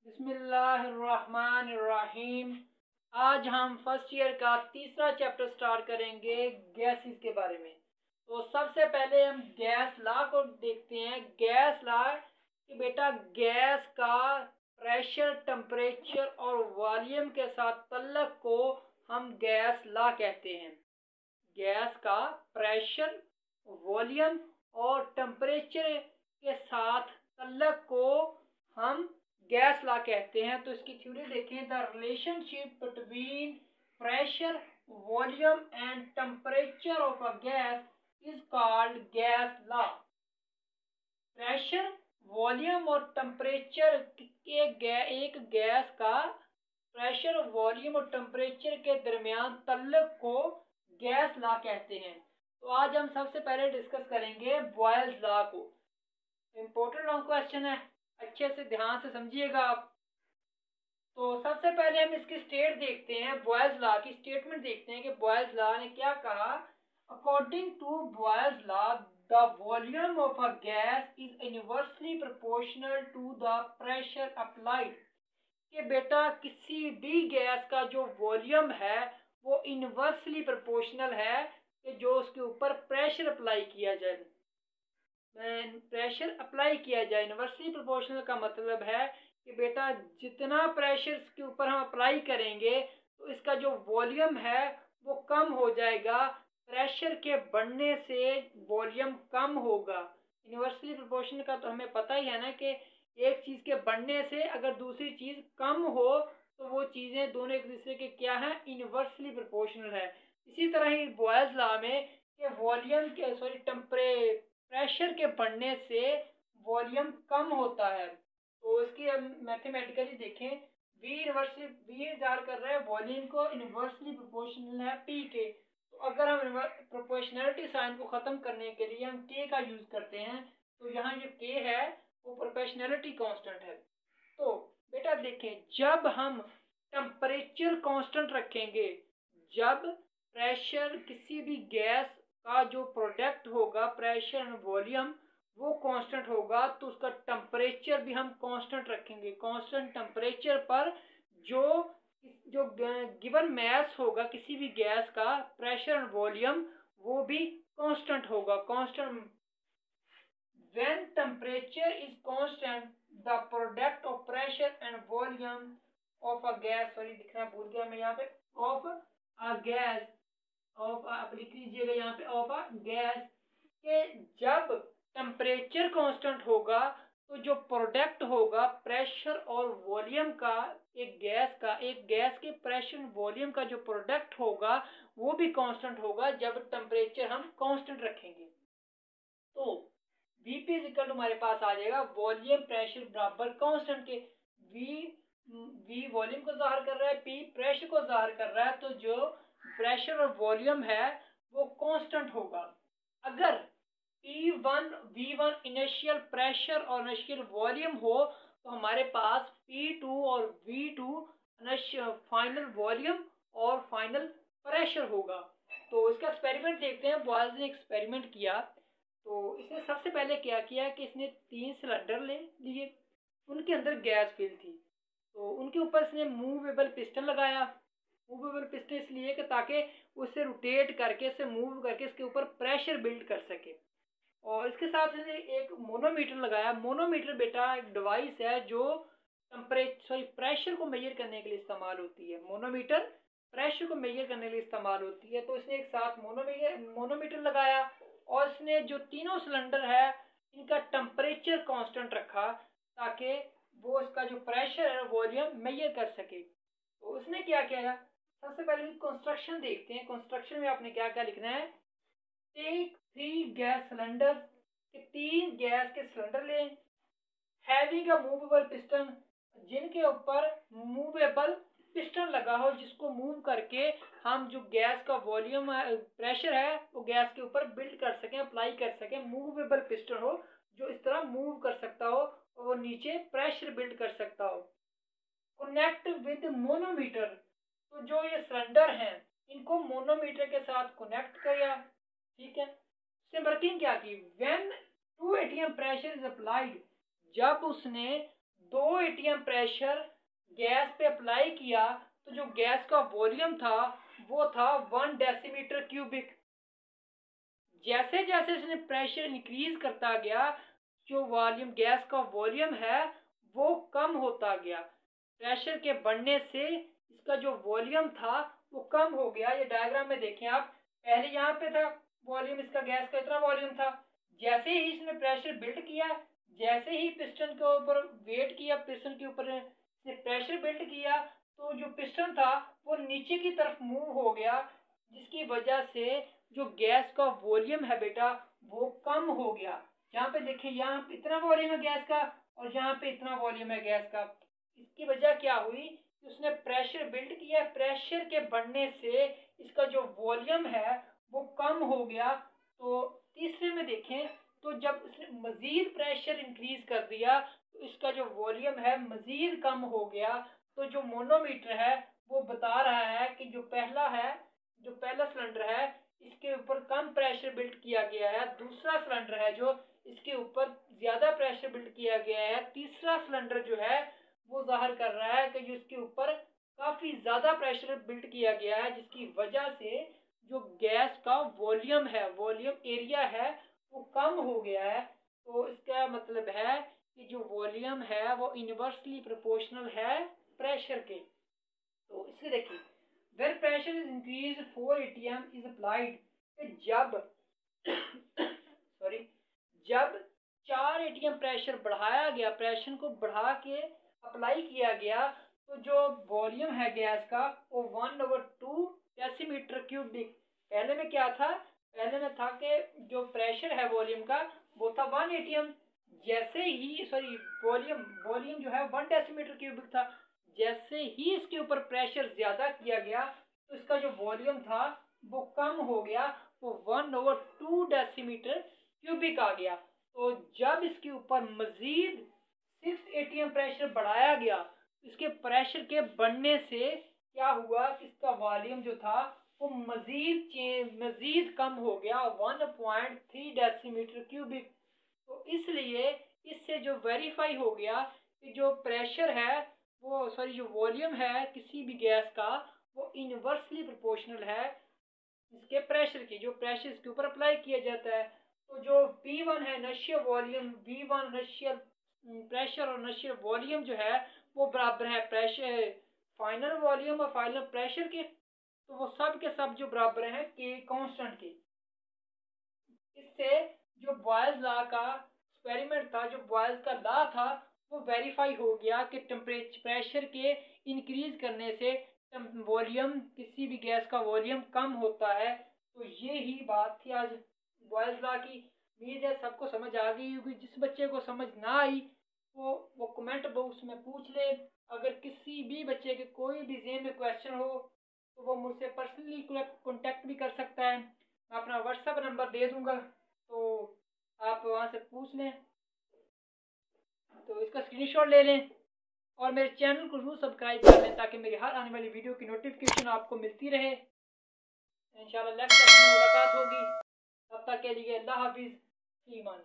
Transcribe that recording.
बिस्मिल्लाहिर्रहमानिर्रहीम। आज हम फर्स्ट ईयर का तीसरा चैप्टर स्टार्ट करेंगे गैसेस के बारे में। तो सबसे पहले हम गैस लॉ को देखते हैं। गैस लॉ कि बेटा गैस का प्रेशर, टेम्परेचर और वॉल्यूम के साथ तल्लक को हम गैस लॉ कहते हैं। गैस का प्रेशर, वॉल्यूम और टेम्परेचर के साथ तल्लक को हम गैस लॉ कहते हैं। तो इसकी थ्योरी देखें। The relationship between pressure, volume and temperature of a gas is called gas law. Pressure, volume और टेम्परेचर के एक गैस का प्रेशर, वॉल्यूम और टेम्परेचर के दरमियान तल्लक को गैस लॉ कहते हैं। तो आज हम सबसे पहले डिस्कस करेंगे बॉयल्स लॉ को। इम्पोर्टेंट लॉन्ग क्वेश्चन है, अच्छे से ध्यान से समझिएगा आप। तो सबसे पहले हम इसकी स्टेट देखते हैं, बॉयल्स लॉ की स्टेटमेंट देखते हैं कि बॉयल्स लॉ ने क्या कहा। According to Boyle's law, the volume of a gas is inversely proportional to the pressure applied. कि बेटा किसी भी गैस का जो वॉल्यूम है वो इनवर्सली प्रोपोर्शनल है कि जो उसके ऊपर प्रेशर अप्लाई किया जाए। प्रेशर अप्लाई किया जाए, इनवर्सली प्रोपोर्शनल का मतलब है कि बेटा जितना प्रेशर के ऊपर हम अप्लाई करेंगे तो इसका जो वॉल्यूम है वो कम हो जाएगा। प्रेशर के बढ़ने से वॉल्यूम कम होगा। इनवर्सली प्रोपोर्शनल का तो हमें पता ही है ना कि एक चीज़ के बढ़ने से अगर दूसरी चीज़ कम हो तो वो चीज़ें दोनों एक दूसरे के क्या है, इनवर्सली प्रोपोर्शनल है। इसी तरह ही बॉयल्स लॉ में कि वॉल्यूम के प्रेशर के बढ़ने से वॉल्यूम कम होता है। तो इसकी हम मैथमेटिकली देखें। वी जार कर रहे हैं वॉल्यूम को इनवर्सली प्रोपोर्शनल है पी के। तो अगर हम प्रोपोर्शनलिटी साइन को ख़त्म करने के लिए हम के का यूज़ करते हैं तो यहाँ जो के है वो प्रोपोर्शनलिटी कांस्टेंट है। तो बेटा देखें, जब हम टेम्परेचर कांस्टेंट रखेंगे, जब प्रेशर किसी भी गैस का जो प्रोडक्ट होगा, प्रेशर एंड वॉल्यूम वो कांस्टेंट होगा, तो उसका टेम्परेचर भी हम कांस्टेंट रखेंगे। कांस्टेंट टेम्परेचर पर जो जो गिवन मैस होगा किसी भी गैस का, प्रेशर एंड वॉल्यूम वो भी कांस्टेंट होगा। Constant when temperature is constant, the product of pressure and volume of a gas, sorry लिखना भूल गया मैं यहाँ पे, of a gas, आप लिख लीजिएगा यहाँ पे ऑफ अ गैस, के जब टेम्परेचर कांस्टेंट होगा तो जो प्रोडक्ट होगा प्रेशर और वॉल्यूम का, एक गैस के प्रेशर वॉल्यूम का जो प्रोडक्ट होगा वो भी कांस्टेंट होगा जब टेम्परेचर हम कांस्टेंट रखेंगे। तो Vp इज इक्वल टू हमारे पास आ जाएगा वॉल्यूम प्रेशर बराबर कांस्टेंट के। V वॉल्यूम को जाहिर कर रहा है, P प्रेशर को जाहिर कर रहा है, तो जो प्रेशर और वॉल्यूम है वो कांस्टेंट होगा। अगर V1 इनिशियल प्रेशर और इनिशियल वॉल्यूम हो तो हमारे पास P2 और V2 फाइनल वॉल्यूम और फाइनल प्रेशर होगा। तो इसका एक्सपेरिमेंट देखते हैं। बॉयल्स ने एक्सपेरिमेंट किया। तो इसने सबसे पहले क्या किया कि इसने 3 सिलेंडर ले लिए, उनके अंदर गैस फिल थी। तो उनके ऊपर इसने मूवेबल पिस्टन लगाया। मूवेबल पिस्टन इसलिए कि ताकि उससे रोटेट करके, इससे मूव करके इसके ऊपर प्रेशर बिल्ड कर सके। और इसके साथ इसने एक मोनोमीटर लगाया। मोनोमीटर बेटा एक डिवाइस है जो प्रेशर को मेजर करने के लिए इस्तेमाल होती है। मोनोमीटर प्रेशर को मेजर करने के लिए इस्तेमाल होती है। तो इसने एक साथ मोनोमीटर लगाया और इसने जो तीनों सिलेंडर है इनका टेम्परेचर कांस्टेंट रखा ताकि वो इसका जो प्रेशर है वॉल्यूम मेजर कर सके। तो उसने क्या किया, सबसे पहले कंस्ट्रक्शन देखते हैं। कंस्ट्रक्शन में आपने क्या क्या लिखना है। टेक 3 गैस सिलेंडर, 3 गैस के सिलेंडर लें, हैविंग अ मूवेबल पिस्टन, जिनके ऊपर मूवेबल पिस्टन लगा हो जिसको मूव करके हम जो गैस का वॉल्यूम प्रेशर है वो गैस के ऊपर बिल्ड कर सकें, अप्लाई कर सकें। मूवेबल पिस्टन हो जो इस तरह मूव कर सकता हो और वो नीचे प्रेशर बिल्ड कर सकता हो। कनेक्ट विद मोनोमीटर, तो जो ये सिलेंडर हैं इनको मोनोमीटर के साथ कनेक्ट किया। ठीक है, इसने वर्किंग क्या की। When 2 atm pressure is applied, जब उसने 2 एटीएम प्रेशर गैस पे अप्लाई किया तो जो गैस का वॉल्यूम था वो था 1 डेसीमीटर क्यूबिक। जैसे जैसे इसने प्रेशर इंक्रीज करता गया जो वॉल्यूम गैस का वॉल्यूम है वो कम होता गया। प्रेशर के बढ़ने से इसका जो वॉल्यूम था वो कम हो गया। ये डायग्राम में देखें आप, पहले यहाँ पे था वॉल्यूम इसका गैस का इतना वॉल्यूम था, जैसे ही इसने प्रेशर बिल्ड किया, जैसे ही पिस्टन के ऊपर वेट किया, पिस्टन के ऊपर इसने प्रेशर बिल्ड किया तो जो पिस्टन था वो नीचे की तरफ मूव हो गया, जिसकी वजह से जो गैस का वॉल्यूम है बेटा वो कम हो गया। यहाँ पे देखिए, यहाँ पे इतना वॉल्यूम है गैस का और यहाँ पे इतना वॉल्यूम है गैस का। इसकी वजह क्या हुई, उसने प्रेशर बिल्ड किया, प्रेशर के बढ़ने से इसका जो वॉल्यूम है वो कम हो गया। तो तीसरे में देखें तो जब उसने मजीद प्रेशर इंक्रीज कर दिया तो इसका जो वॉल्यूम है मजीद कम हो गया। तो जो मोनोमीटर है वो बता रहा है कि जो पहला सिलेंडर है इसके ऊपर कम प्रेशर बिल्ड किया गया है, दूसरा सिलेंडर है जो इसके ऊपर ज्यादा प्रेशर बिल्ड किया गया है, तीसरा सिलेंडर जो है वो जाहिर कर रहा है कि जो इसके ऊपर काफी ज्यादा प्रेशर बिल्ड किया गया है, जिसकी वजह से जो गैस का वॉल्यूम है, वॉल्यूम एरिया है वो कम हो गया है। तो इसका मतलब है कि जो वॉल्यूम है वो इनवर्सली प्रोपोर्शनल है प्रेशर के। तो इससे देखिए, when pressure is increased 4 atm is applied, जब जब 4 एटीएम प्रेशर बढ़ाया गया, प्रेशर को बढ़ा के अप्लाई किया गया तो जो वॉल्यूम है गैस का वो 1/2 डेसीमीटर क्यूबिक। पहले में क्या था, पहले में था कि जो प्रेशर है वॉल्यूम का वो था 1 एटीएम, जैसे ही वॉल्यूम जो है 1 डेसीमीटर क्यूबिक था, जैसे ही इसके ऊपर प्रेशर ज्यादा किया गया तो इसका जो वॉल्यूम था वो कम हो गया, वो 1/2 डेसीमीटर क्यूबिक आ गया। तो जब इसके ऊपर मजीद 6 एटीएम प्रेशर बढ़ाया गया, इसके प्रेशर के बढ़ने से क्या हुआ कि इसका वॉल्यूम जो था वो मजीद कम हो गया, 1.3 डेसीमीटर क्यूबिक। तो इसलिए इससे जो वेरीफाई हो गया कि जो प्रेशर है जो वॉल्यूम है किसी भी गैस का वो इनवर्सली प्रोपोर्शनल है इसके प्रेशर की, जो प्रेशर इसके ऊपर अप्लाई किया जाता है। तो जो P1 है inertial volume, V1 inertial pressure और इनर्शियल वॉल्यूम जो है वो बराबर है प्रेशर फाइनल वॉल्यूम और फाइनल प्रेशर के। तो वो सब के सब जो बराबर हैं के कांस्टेंट के। इससे जो बॉयल्स लॉ का एक्सपेरिमेंट था, जो बॉयल्स का लॉ था वो वेरीफाई हो गया कि टेम्परेचर प्रेशर के इंक्रीज करने से वॉल्यूम, किसी भी गैस का वॉल्यूम कम होता है। तो ये ही बात थी आज बॉयल्स लॉ की। उम्मीद है सबको समझ आ गई होगी। जिस बच्चे को समझ ना आई वो कमेंट बॉक्स में पूछ ले। अगर किसी भी बच्चे के कोई भी ज़हन में क्वेश्चन हो तो वो मुझसे पर्सनली कॉन्टेक्ट भी कर सकता है। मैं अपना व्हाट्सएप नंबर दे दूंगा तो आप वहाँ से पूछ लें, तो इसका स्क्रीनशॉट ले लें और मेरे चैनल को जरूर सब्सक्राइब कर लें ताकि मेरी हर आने वाली वीडियो की नोटिफिकेशन आपको मिलती रहे। इंशाल्लाह नेक्स्ट सेशन में मुलाकात होगी। तब तक के लिए अल्लाह हाफिज़, ईमान।